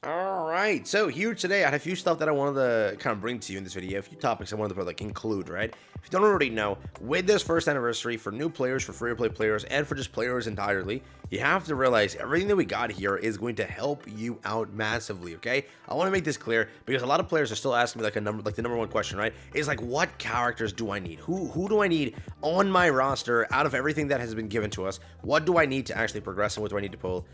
Alright, so here today I had a few stuff that I wanted to kind of bring to you in this video, a few topics I wanted to like include, right? If you don't already know, with this first anniversary for new players, for free-to-play players, and for just players entirely, you have to realize everything that we got here is going to help you out massively, okay? I want to make this clear because a lot of players are still asking me like the number one question, right? Is like, what characters do I need? Who do I need on my roster out of everything that has been given to us? What do I need to actually progress and what do I need to pull,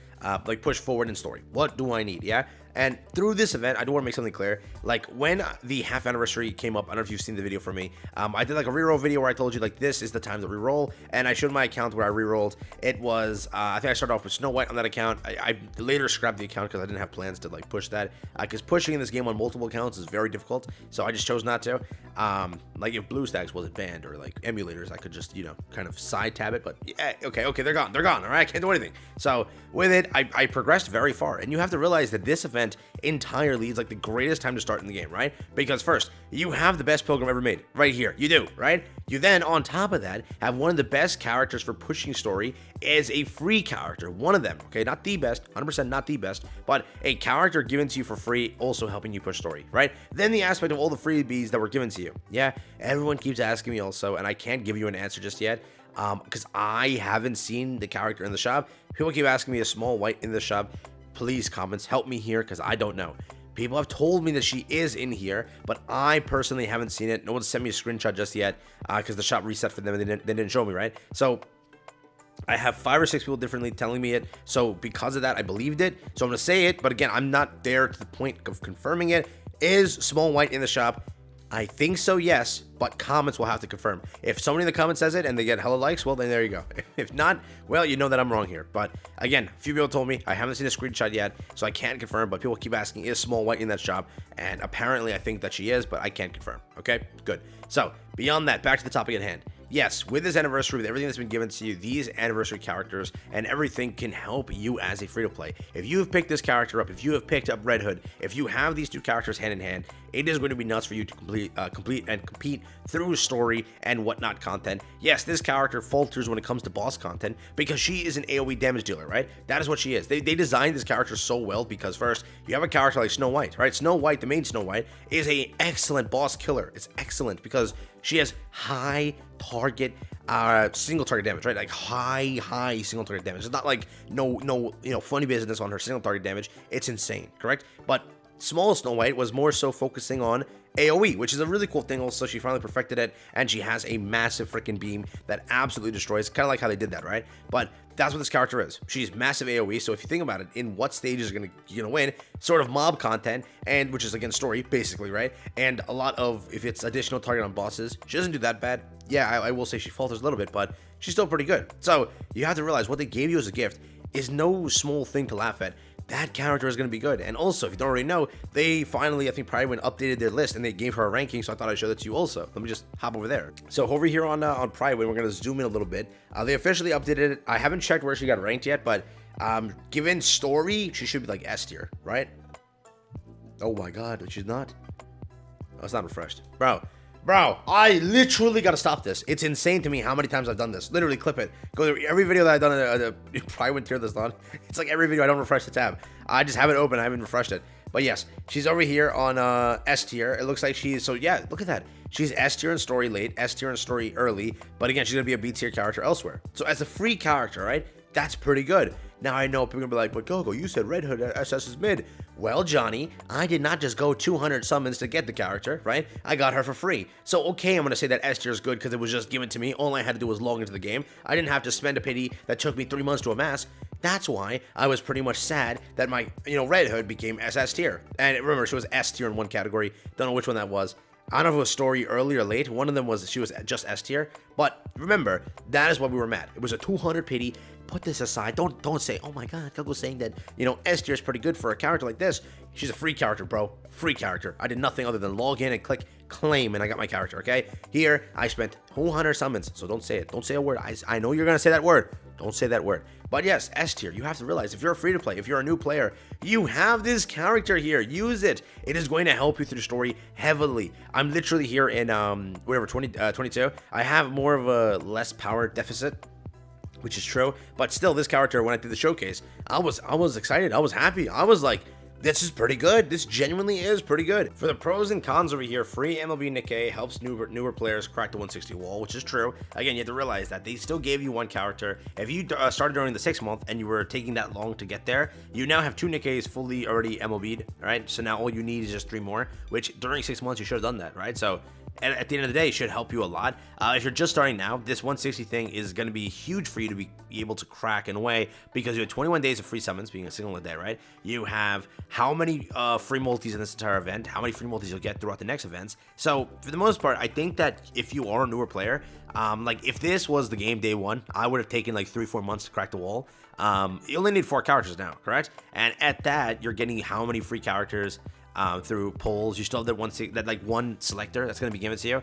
like push forward in story? What do I need? Yeah. And through this event, I do want to make something clear. Like when the half anniversary came up, I don't know if you've seen the video from me. I did like a reroll video where I told you like this is the time to reroll, and I showed my account where I rerolled. It was I think I started off with Snow White on that account. I later scrapped the account because I didn't have plans to like push that. Because pushing in this game on multiple accounts is very difficult, so I just chose not to. Like if BlueStacks wasn't banned or like emulators, I could just kind of side tab it. But yeah, okay, they're gone. All right, I can't do anything. So with it, I progressed very far, and you have to realize that this event entirely is like the greatest time to start in the game, right? Because first, you have the best pilgrim ever made right here. You do, right? You then, on top of that, have one of the best characters for pushing story as a free character. One of them, okay? Not the best, 100% not the best, but a character given to you for free, also helping you push story, right? Then the aspect of all the freebies that were given to you. Yeah, everyone keeps asking me also, and I can't give you an answer just yet, because I haven't seen the character in the shop. People keep asking me a small white in the shop. Please, comments, help me here because I don't know. People have told me that she is in here, but I personally haven't seen it. No one's sent me a screenshot just yet because the shop reset for them and they didn't show me, right? So I have 5 or 6 people differently telling me it. So because of that, I believed it. So I'm going to say it, but again, I'm not there to the point of confirming it. Is small white in the shop? I think so, yes, but comments will have to confirm. If somebody in the comments says it and they get hella likes, well, then there you go. If not, well, you know that I'm wrong here. But again, a few people told me, I haven't seen a screenshot yet, so I can't confirm, but people keep asking, is small white in that shop? And apparently I think that she is, but I can't confirm. Okay, good. So beyond that, back to the topic at hand. Yes, with this anniversary, with everything that's been given to you, these anniversary characters and everything can help you as a free-to-play. If you have picked this character up, if you have picked up Red Hood, if you have these two characters hand in hand, it is going to be nuts for you to complete and compete through story and whatnot content. Yes, this character falters when it comes to boss content because she is an AoE damage dealer, right? That is what she is. They designed this character so well because first, you have a character like Snow White, right? Snow White, the main Snow White, is a excellent boss killer. It's excellent because she has high target single target damage, right? Like high single target damage. It's not like no funny business on her single target damage. It's insane, correct? But small Snow White was more so focusing on AoE, which is a really cool thing. Also, she finally perfected it, and she has a massive freaking beam that absolutely destroys. Kind of like how they did that, right? But that's what this character is. She's massive AoE. So if you think about it, in what stage is gonna win? Sort of mob content, and which is again story basically, right? And a lot of if it's additional target on bosses, she doesn't do that bad. Yeah, I will say she falters a little bit, but she's still pretty good. So you have to realize what they gave you as a gift is no small thing to laugh at. That character is going to be good. And also, if you don't already know, they finally, I think, probably went updated their list and they gave her a ranking, so I thought I'd show that to you also. Let me just hop over there. So over here on Private, we're going to zoom in a little bit. They officially updated it. I haven't checked where she got ranked yet, but given story, she should be like S tier, right? Oh my god, but she's not. Oh, it's not refreshed. Bro, I literally gotta stop this. It's insane to me how many times I've done this. Literally, clip it. Go through every video that I've done. Probably went through this on. It's like every video I don't refresh the tab. I just have it open. I haven't refreshed it. But yes, she's over here on S tier. It looks like she's so yeah. Look at that. She's S tier in story late, S tier in story early. But again, she's gonna be a B tier character elsewhere. So as a free character, right? That's pretty good. Now I know people are gonna be like, but Gogo, you said Red Hood SS is mid. Well, Johnny, I did not just go 200 summons to get the character, right? I got her for free. So okay, I'm gonna say that S tier is good because it was just given to me. All I had to do was log into the game. I didn't have to spend a pity that took me 3 months to amass. That's why I was pretty much sad that my Red Hood became SS tier. And remember, she was S tier in one category. Don't know which one that was. I don't know if it was story early or late. One of them was she was just S tier. But remember, that is why we were mad. It was a 200 pity. Put this aside. Don't say, oh my god, Gogo's saying that, S tier is pretty good for a character like this. She's a free character, bro. Free character. I did nothing other than log in and click claim, and I got my character, okay? Here, I spent 200 summons, so don't say it. Don't say a word. I know you're gonna say that word. Don't say that word. But yes, S tier, you have to realize if you're a free-to-play, if you're a new player, you have this character here. Use it. It is going to help you through the story heavily. I'm literally here in, 22. I have more of a less power deficit, which is true. But still, this character, when I did the showcase, I was excited. I was happy. I was like, This is pretty good. This genuinely is pretty good. For the pros and cons over here, free MLB Nikke helps newer players crack the 160 wall, which is true. Again, you have to realize that they still gave you one character. If you started during the 6th month and you were taking that long to get there, you now have 2 Nikkes fully already MLB'd, right? So now all you need is just 3 more, which during 6 months you should have done that, right? So at the end of the day, it should help you a lot. If you're just starting now, this 160 thing is going to be huge for you to be able to crack in a way, because you have 21 days of free summons, being a single a day, right? You have how many free multis in this entire event, how many free multis you'll get throughout the next events. So for the most part, I think that if you are a newer player, like if this was the game day 1, I would have taken like 3-4 months to crack the wall. You only need 4 characters now, correct? And at that, you're getting how many free characters through polls. You still have that one selector that's going to be given to you.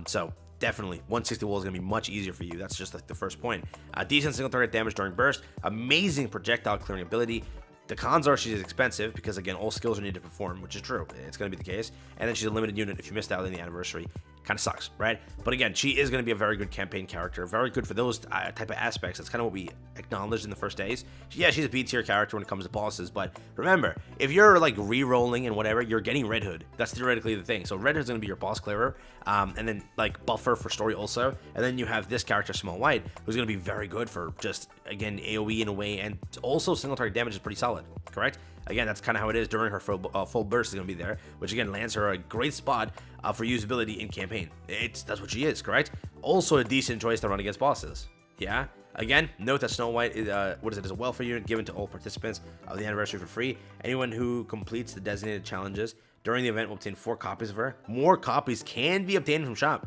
So definitely 160 wall is going to be much easier for you. That's just like the first point. Decent single target damage during burst, amazing projectile clearing ability. The cons are she's expensive because, again, all skills are needed to perform, which is true. It's going to be the case. And then she's a limited unit if you missed out in the anniversary. Kind of sucks, right? But again, she is going to be a very good campaign character, very good for those type of aspects. That's kind of what we acknowledged in the first days. Yeah, she's a B tier character when it comes to bosses, but remember, if you're like re-rolling and whatever, you're getting Red Hood. That's theoretically the thing. So Red Hood's going to be your boss clearer, and then like buffer for story also. And then you have this character, Small White, who's going to be very good for just, again, AoE in a way, and also single target damage is pretty solid, correct? Again, that's kind of how it is during her full burst is going to be there, which again lands her a great spot for usability in campaign. That's what she is, correct? Also a decent choice to run against bosses. Yeah. Again, note that Snow White is is a welfare unit given to all participants of the anniversary for free. Anyone who completes the designated challenges during the event will obtain 4 copies of her. More copies can be obtained from shop.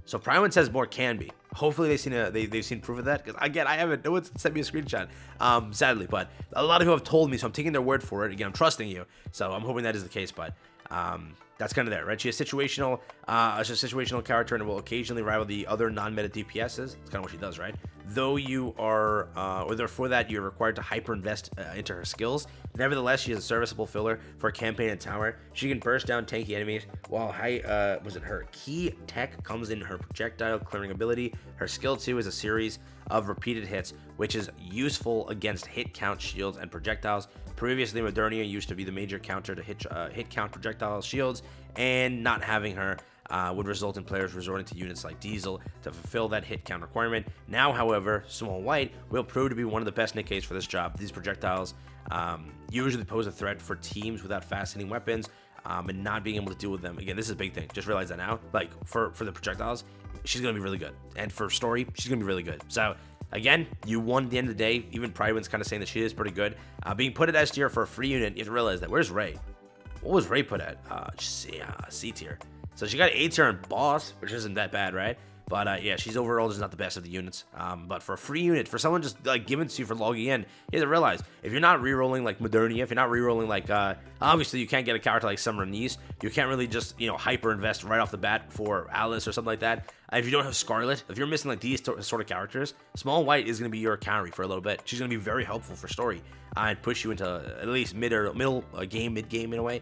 So Prime says more can be. Hopefully they've seen proof of that, because again, I haven't. No one's sent me a screenshot, sadly, but a lot of people have told me, so I'm taking their word for it. Again, I'm trusting you, so I'm hoping that is the case. But that's kind of there, right? She's a situational character and will occasionally rival the other non-meta DPSs. It's kind of what she does, right? Though you are, or therefore that you're required to hyper invest into her skills. Nevertheless, she is a serviceable filler for a campaign and tower. She can burst down tanky enemies, while her key tech comes in her projectile clearing ability. Her skill 2 is a series of repeated hits, which is useful against hit count shields and projectiles. Previously, Modernia used to be the major counter to hit count projectile shields, and not having her would result in players resorting to units like Diesel to fulfill that hit count requirement. Now, however, Small White will prove to be one of the best Nikkes for this job. These projectiles usually pose a threat for teams without fast-hitting weapons, and not being able to deal with them. Again, this is a big thing. Just realize that now. Like, for the projectiles, she's going to be really good. And for story, she's going to be really good. So, again, you won at the end of the day. Even Prideman's kind of saying that she is pretty good. Being put at S tier for a free unit, you have to realize that. Where's Ray? What was Ray put at? C tier. So she got A tier in boss, which isn't that bad, right? But yeah, she's overall just not the best of the units. But for a free unit, for someone just like giving to you for logging in, you have to realize, if you're not rerolling like Modernia, if you're not rerolling like, obviously you can't get a character like Summer Niece. You can't really just, hyper invest right off the bat for Alice or something like that. If you don't have Scarlet, if you're missing like these sort of characters, Small White is going to be your carry for a little bit. She's going to be very helpful for story and push you into at least mid game in a way.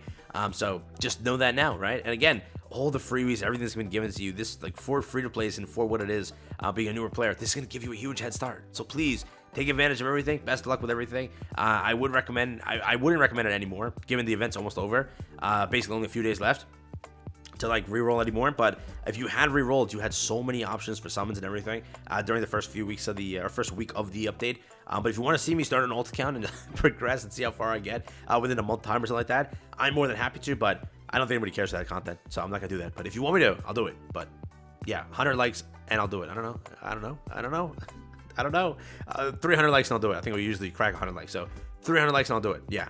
So just know that now, right? And again, all the freebies, everything's been given to you. This like for free to plays and for what it is, being a newer player, this is going to give you a huge head start. So please take advantage of everything. Best of luck with everything. I would recommend. I wouldn't recommend it anymore, given the event's almost over. Basically, only a few days left to like reroll anymore. But if you had rerolled, you had so many options for summons and everything during the first few weeks of the first week of the update. But if you want to see me start an alt account and progress and see how far I get within a month time or something like that, I'm more than happy to. But I don't think anybody cares for that content, so I'm not gonna do that. But if you want me to, I'll do it. But yeah, 100 likes and I'll do it. I don't know. 300 likes and I'll do it. I think we usually crack 100 likes. So 300 likes and I'll do it. Yeah.